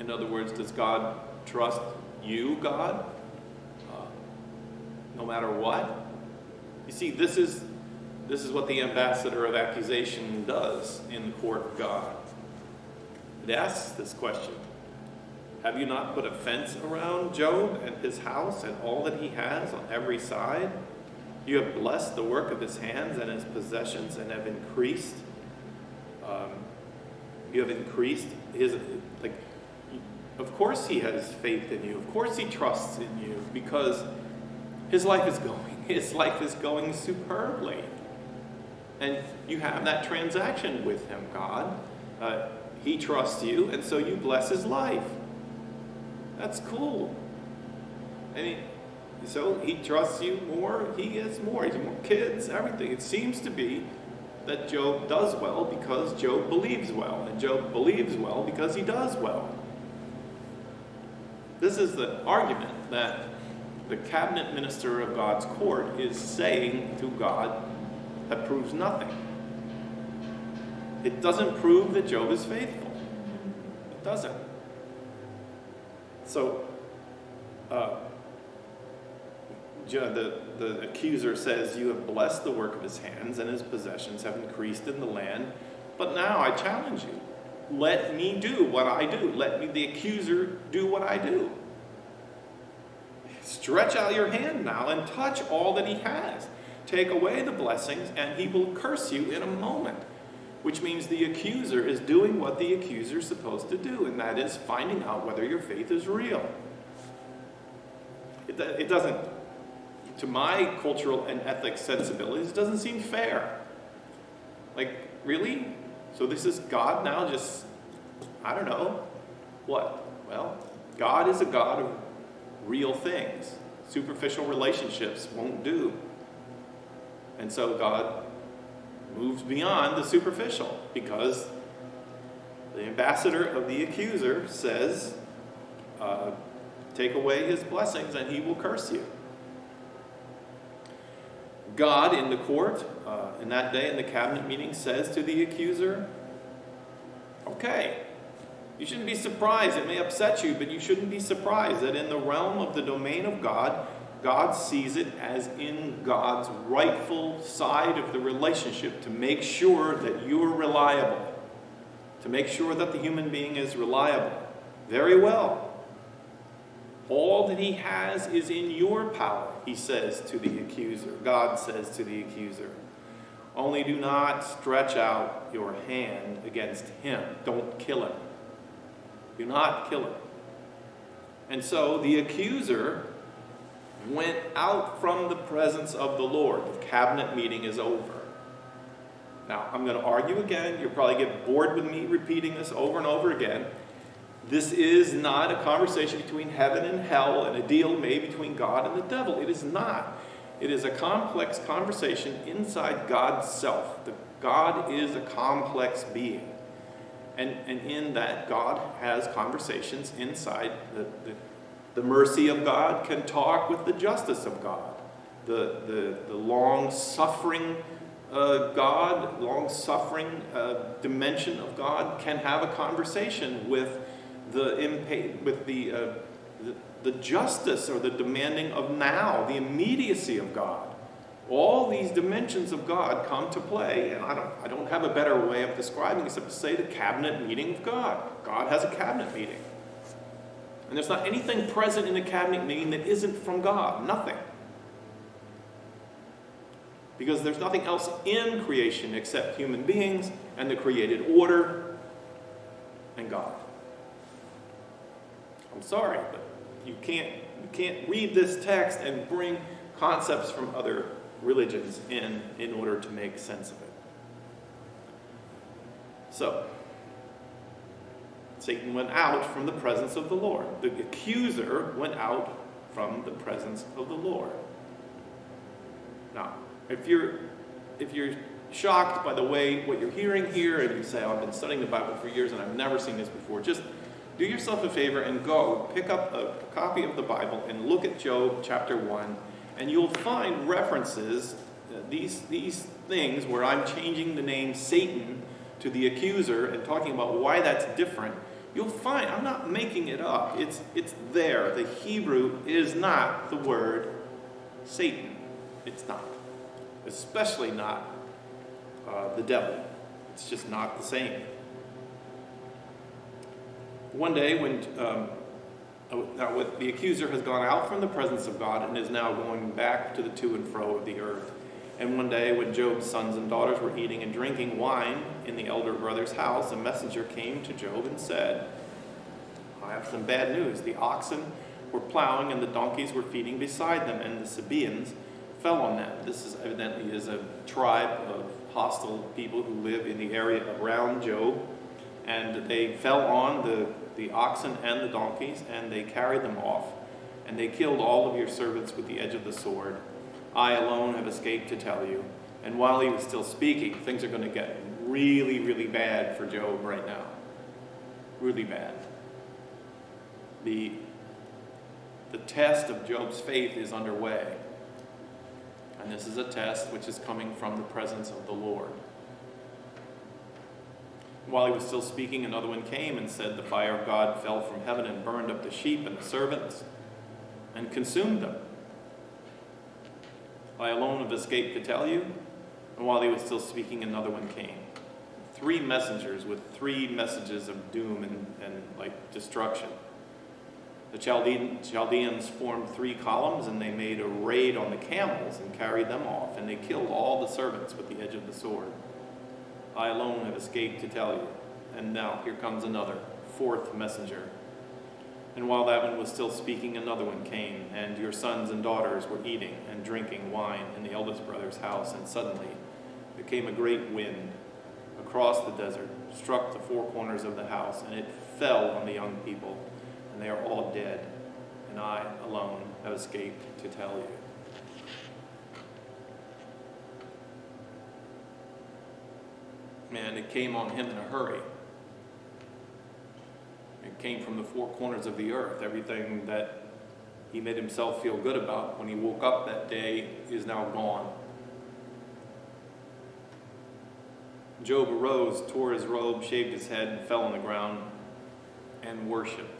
In other words, does God trust you, God, no matter what? You see, this is what the ambassador of accusation does in the court of God. It asks this question: have you not put a fence around Job and his house and all that he has on every side? You have blessed the work of his hands and his possessions and have increased. You have increased his, of course he has faith in you. Of course he trusts in you because his life is going superbly. And you have that transaction with him, God. He trusts you, and so you bless his life. That's cool. I mean, so he trusts you more, he gets more. He has more kids, everything. It seems to be that Job does well because Job believes well, and Job believes well because he does well. This is the argument that the cabinet minister of God's court is saying to God that proves nothing. It doesn't prove that Job is faithful. It doesn't. So, the accuser says, you have blessed the work of his hands, and his possessions have increased in the land. But now I challenge you. Let me do what I do. Let me, the accuser, do what I do. Stretch out your hand now and touch all that he has. Take away the blessings, and he will curse you in a moment. Which means the accuser is doing what the accuser is supposed to do, and that is finding out whether your faith is real. It doesn't, to my cultural and ethics sensibilities, it doesn't seem fair. Like, really? So this is God now just, I don't know, what? Well, God is a God of real things. Superficial relationships won't do. And so God moves beyond the superficial, because the ambassador of the accuser says, take away his blessings and he will curse you. God in the court, in that day in the cabinet meeting, says to the accuser, okay, you shouldn't be surprised. It may upset you, but you shouldn't be surprised that in the realm of the domain of God, God sees it as in God's rightful side of the relationship to make sure that you're reliable, to make sure that the human being is reliable. Very well. All that he has is in your power, he says to the accuser. God says to the accuser, only do not stretch out your hand against him. Don't kill him. Do not kill him. And so the accuser went out from the presence of the Lord. The cabinet meeting is over. Now, I'm going to argue again. You'll probably get bored with me repeating this over and over again. This is not a conversation between heaven and hell and a deal made between God and the devil. It is not. It is a complex conversation inside God's self. God is a complex being. And in that, God has conversations inside. The mercy of God can talk with the justice of God. The long-suffering God, long-suffering dimension of God can have a conversation with the justice or the demanding of now, the immediacy of God. All these dimensions of God come to play, and I don't have a better way of describing except to say the cabinet meeting of God. God has a cabinet meeting. And there's not anything present in the cabinet meeting that isn't from God. Nothing. Because there's nothing else in creation except human beings and the created order and God. I'm sorry, but you can't read this text and bring concepts from other religions in order to make sense of it. So, Satan went out from the presence of the Lord. The accuser went out from the presence of the Lord. Now, if you're shocked by what you're hearing here, and you say, oh, I've been studying the Bible for years and I've never seen this before, just do yourself a favor and go pick up a copy of the Bible and look at Job chapter 1, and you'll find references, these things where I'm changing the name Satan to the accuser and talking about why that's different. You'll find, I'm not making it up. It's there. The Hebrew is not the word Satan. It's not. Especially not the devil. It's just not the same. One day when the accuser has gone out from the presence of God and is now going back to the to and fro of the earth. And one day when Job's sons and daughters were eating and drinking wine in the elder brother's house, a messenger came to Job and said, I have some bad news. The oxen were plowing and the donkeys were feeding beside them, and the Sabaeans fell on them. This is evidently a tribe of hostile people who live in the area around Job. And they fell on the oxen and the donkeys, and they carried them off. And they killed all of your servants with the edge of the sword. I alone have escaped to tell you. And while he was still speaking, things are going to get really, really bad for Job right now. Really bad. The test of Job's faith is underway. And this is a test which is coming from the presence of the Lord. While he was still speaking, another one came and said, the fire of God fell from heaven and burned up the sheep and the servants and consumed them. I alone have escaped to tell you. And while he was still speaking, another one came. 3 messengers with 3 messages of doom and destruction. The Chaldeans formed 3 columns, and they made a raid on the camels and carried them off, and they killed all the servants with the edge of the sword. I alone have escaped to tell you. And now here comes another, 4th messenger. And while that one was still speaking, another one came, and your sons and daughters were eating and drinking wine in the eldest brother's house, and suddenly there came a great wind across the desert, struck the 4 corners of the house, and it fell on the young people, and they are all dead. And and I alone have escaped to tell you. And it came on him in a hurry. It came from the four corners of the earth. Everything that he made himself feel good about when he woke up that day is now gone. Job arose, tore his robe, shaved his head, and fell on the ground and worshipped.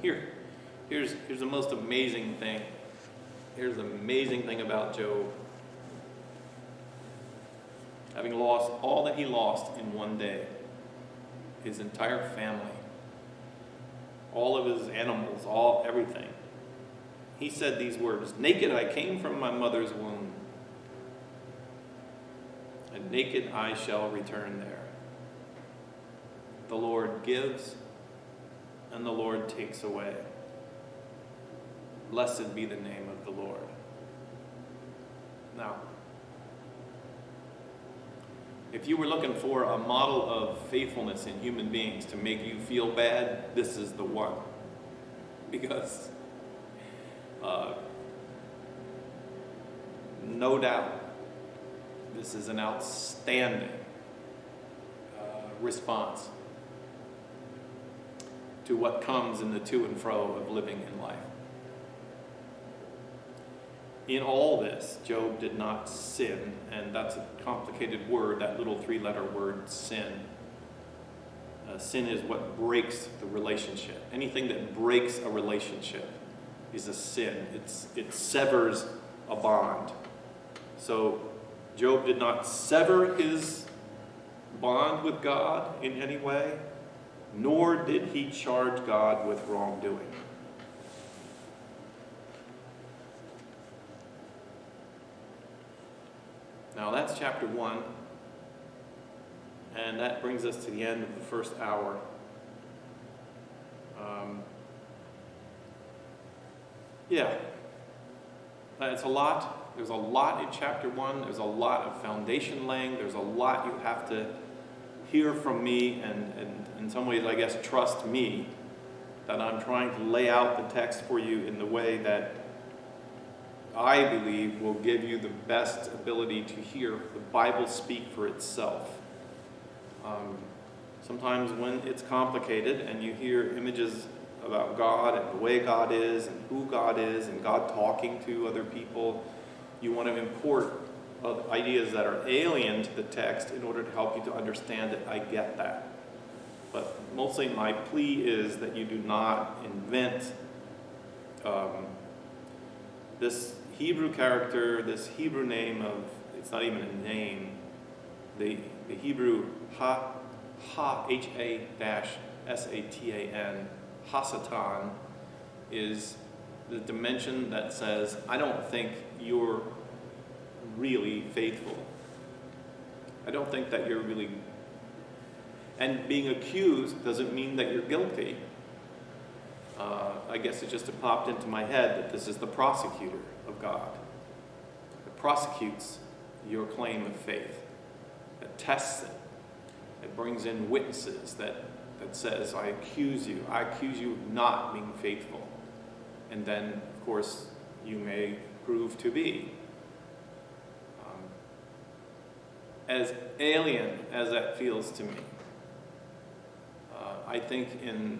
Here's the most amazing thing. Here's the amazing thing about Job. Having lost all that he lost in one day, his entire family, all of his animals, everything. He said these words, "Naked I came from my mother's womb, and naked I shall return there. The Lord gives, and the Lord takes away. Blessed be the name of the Lord." Now, if you were looking for a model of faithfulness in human beings to make you feel bad, this is the one. Because, no doubt, this is an outstanding response to what comes in the to and fro of living in life. In all this, Job did not sin, and that's a complicated word, that little three-letter word, sin. Sin is what breaks the relationship. Anything that breaks a relationship is a sin. It severs a bond. So Job did not sever his bond with God in any way, nor did he charge God with wrongdoing. Now that's chapter 1, and that brings us to the end of the first hour. It's a lot. There's a lot in chapter 1. There's a lot of foundation laying. There's a lot you have to hear from me, and in some ways, I guess, trust me that I'm trying to lay out the text for you in the way that I believe will give you the best ability to hear the Bible speak for itself. Sometimes when it's complicated and you hear images about God and the way God is and who God is and God talking to other people, you want to import ideas that are alien to the text in order to help you to understand it. I get that. But mostly my plea is that you do not invent this Hebrew character, this Hebrew name of, it's not even a name, the Hebrew H-A-S-A-T-A-N, Hasatan, is the dimension that says, I don't think you're really faithful. I don't think that you're really... And being accused doesn't mean that you're guilty. I guess it just popped into my head that this is the prosecutor of God. It prosecutes your claim of faith. It tests it. It brings in witnesses that says, I accuse you of not being faithful. And then, of course, you may prove to be. As alien as that feels to me, I think in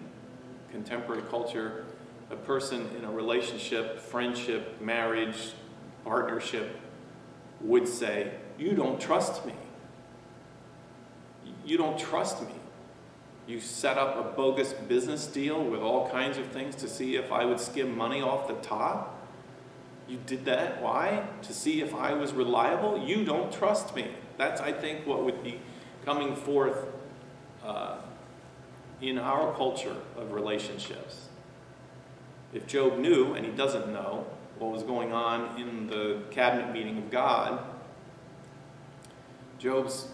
contemporary culture, a person in a relationship, friendship, marriage, partnership would say, you don't trust me. You don't trust me. You set up a bogus business deal with all kinds of things to see if I would skim money off the top. You did that. Why? To see if I was reliable? You don't trust me. That's, I think, what would be coming forth in our culture of relationships. If Job knew, and he doesn't know, what was going on in the cabinet meeting of God, Job's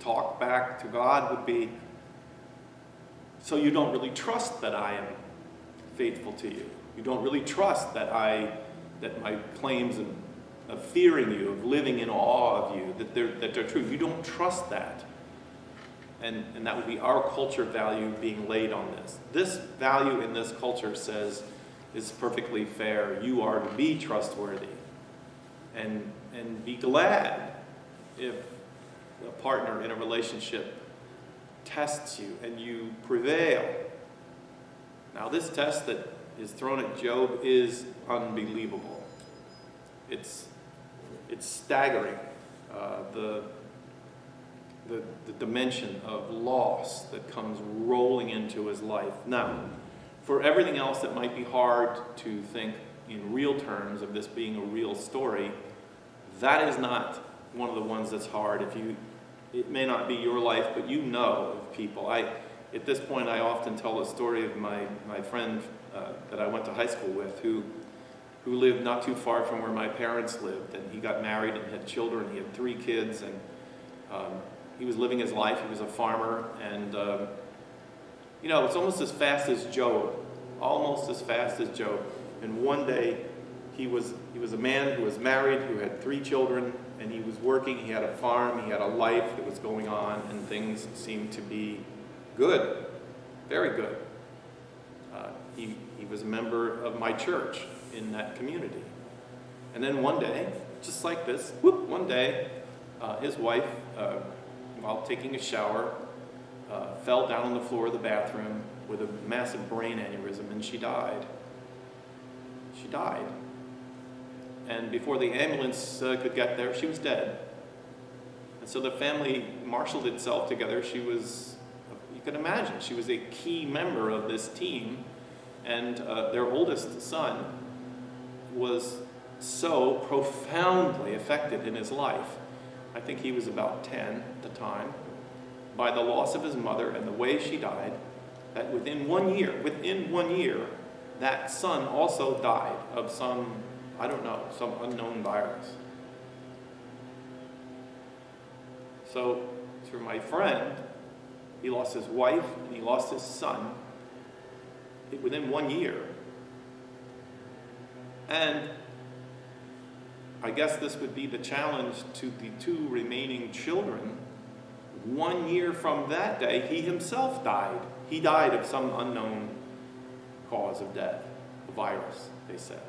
talk back to God would be, so you don't really trust that I am faithful to you. You don't really trust that my claims of fearing you, of living in awe of you, that they're true. You don't trust that. And that would be our culture value being laid on this. This value in this culture says is perfectly fair. You are to be trustworthy. And be glad if a partner in a relationship tests you and you prevail. Now, this test that is thrown at Job is unbelievable. It's staggering. The dimension of loss that comes rolling into his life. Now, for everything else that might be hard to think in real terms of this being a real story, that is not one of the ones that's hard. It may not be your life, but you know of people. At this point, I often tell the story of my friend that I went to high school with, who lived not too far from where my parents lived, and he got married and had children. He had 3 kids, and he was living his life. He was a farmer, and it's almost as fast as Job, almost as fast as Job. And one day, he was a man who was married, who had 3 children, and he was working. He had a farm. He had a life that was going on, and things seemed to be good, very good. He was a member of my church in that community. And then one day, just like this, one day, his wife, while taking a shower, fell down on the floor of the bathroom with a massive brain aneurysm, and she died. She died. And before the ambulance could get there, she was dead. And so the family marshaled itself together. She was, you can imagine, she was a key member of this team. And their oldest son was so profoundly affected in his life, I think he was about 10 at the time, by the loss of his mother and the way she died, that within 1 year, that son also died of some unknown virus. So, for my friend, he lost his wife and he lost his son within 1 year. And I guess this would be the challenge to the 2 remaining children. 1 year from that day, he himself died. He died of some unknown cause of death, a virus, they said.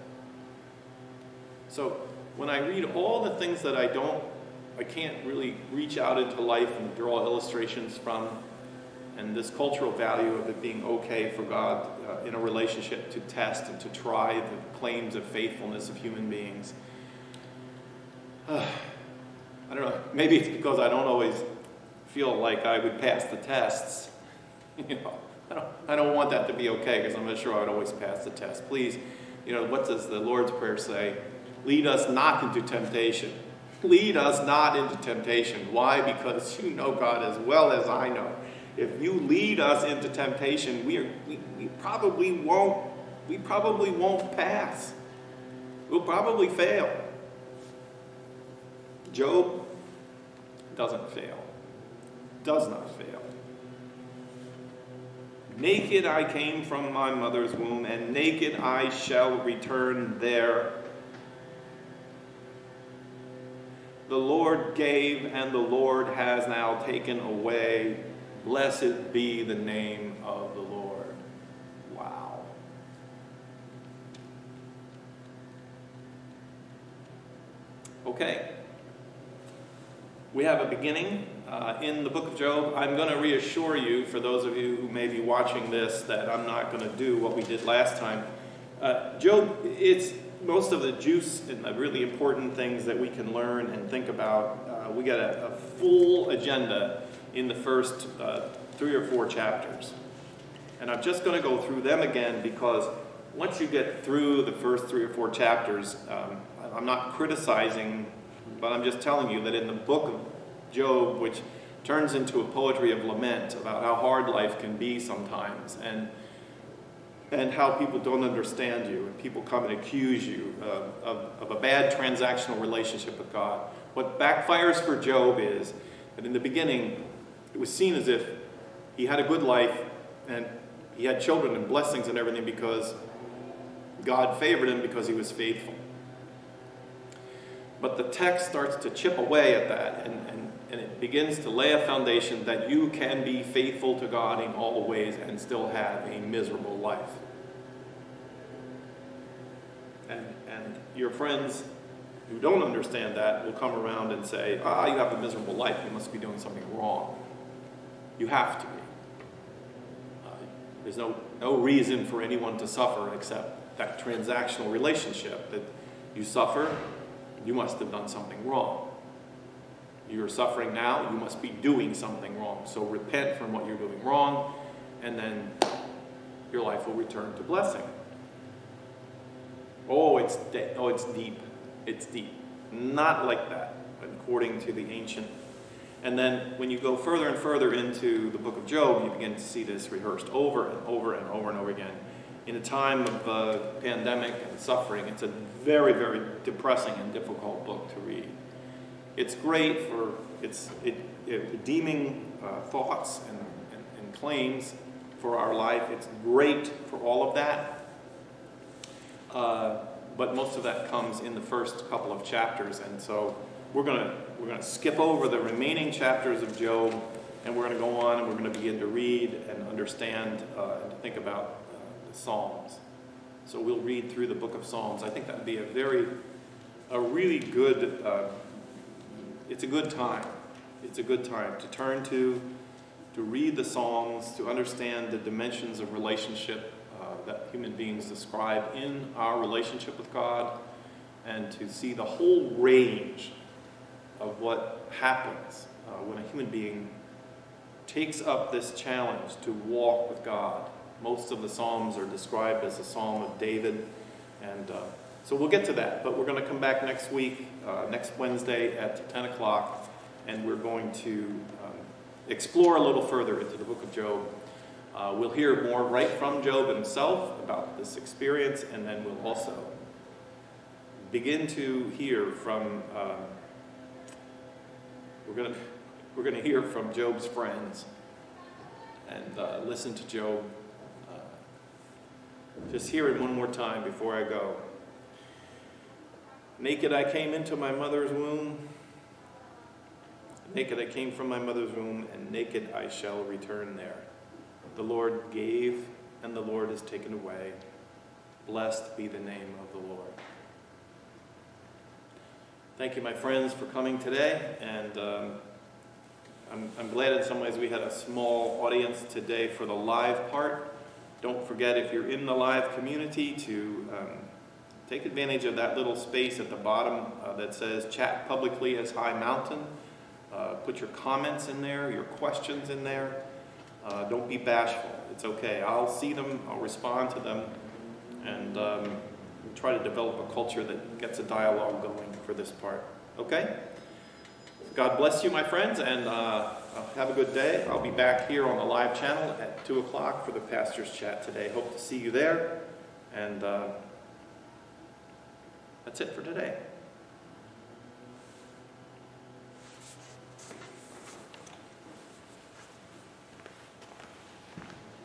So when I read all the things that I can't really reach out into life and draw illustrations from, and this cultural value of it being okay for God in a relationship to test and to try the claims of faithfulness of human beings. I don't know, maybe it's because I don't always feel like I would pass the tests. I don't want that to be okay, because I'm not sure I would always pass the test. Please, what does the Lord's Prayer say? Lead us not into temptation. Lead us not into temptation. Why? Because you know God as well as I know. If you lead us into temptation, we probably won't pass. We'll probably fail. Job doesn't fail. Does not fail. Naked I came from my mother's womb, and naked I shall return there. The Lord gave, and the Lord has now taken away. Blessed be the name of the Lord. Wow. Okay. We have a beginning in the book of Job. I'm going to reassure you, for those of you who may be watching this, that I'm not going to do what we did last time. Job, it's most of the juice and the really important things that we can learn and think about. We got a full agenda in the first 3 or 4 chapters. And I'm just going to go through them again, because once you get through the first 3 or 4 chapters, I'm not criticizing, but I'm just telling you that in the book of Job, which turns into a poetry of lament about how hard life can be sometimes, and how people don't understand you, and people come and accuse you of a bad transactional relationship with God. What backfires for Job is that in the beginning, it was seen as if he had a good life, and he had children and blessings and everything because God favored him because he was faithful. But the text starts to chip away at that, And it begins to lay a foundation that you can be faithful to God in all ways and still have a miserable life. And your friends who don't understand that will come around and say, you have a miserable life, you must be doing something wrong. You have to be. There's no reason for anyone to suffer except that transactional relationship that you suffer, you must have done something wrong. You're suffering now, you must be doing something wrong. So repent from what you're doing wrong, and then your life will return to blessing. It's deep. It's deep. Not like that, according to the ancient. And then when you go further and further into the book of Job, you begin to see this rehearsed over and over and over and over again. In a time of pandemic and suffering, it's a very, very depressing and difficult book to read. It's great for its redeeming thoughts and claims for our life. It's great for all of that. But most of that comes in the first couple of chapters. And so we're going to skip over the remaining chapters of Job, and we're going to go on and we're going to begin to read and understand and to think about the Psalms. So we'll read through the book of Psalms. I think that would be a really good, it's a good time. It's a good time to turn to read the Psalms, to understand the dimensions of relationship that human beings describe in our relationship with God, and to see the whole range of what happens when a human being takes up this challenge to walk with God. Most of the Psalms are described as a Psalm of David, and so we'll get to that, but we're going to come back next week, next Wednesday at 10 o'clock, and we're going to explore a little further into the book of Job. We'll hear more right from Job himself about this experience, and then we'll also begin to hear from, we're going to hear from Job's friends and listen to Job. Just hear it one more time before I go. Naked I came into my mother's womb. Naked I came from my mother's womb, and naked I shall return there. The Lord gave, and the Lord has taken away. Blessed be the name of the Lord. Thank you, my friends, for coming today, and I'm glad in some ways we had a small audience today for the live part. Don't forget, if you're in the live community, to take advantage of that little space at the bottom that says Chat Publicly as High Mountain. Put your comments in there, your questions in there. Don't be bashful. It's okay. I'll see them, I'll respond to them, and try to develop a culture that gets a dialogue going for this part. Okay? God bless you, my friends, and have a good day. I'll be back here on the live channel at 2 o'clock for the Pastor's Chat today. Hope to see you there, and that's it for today.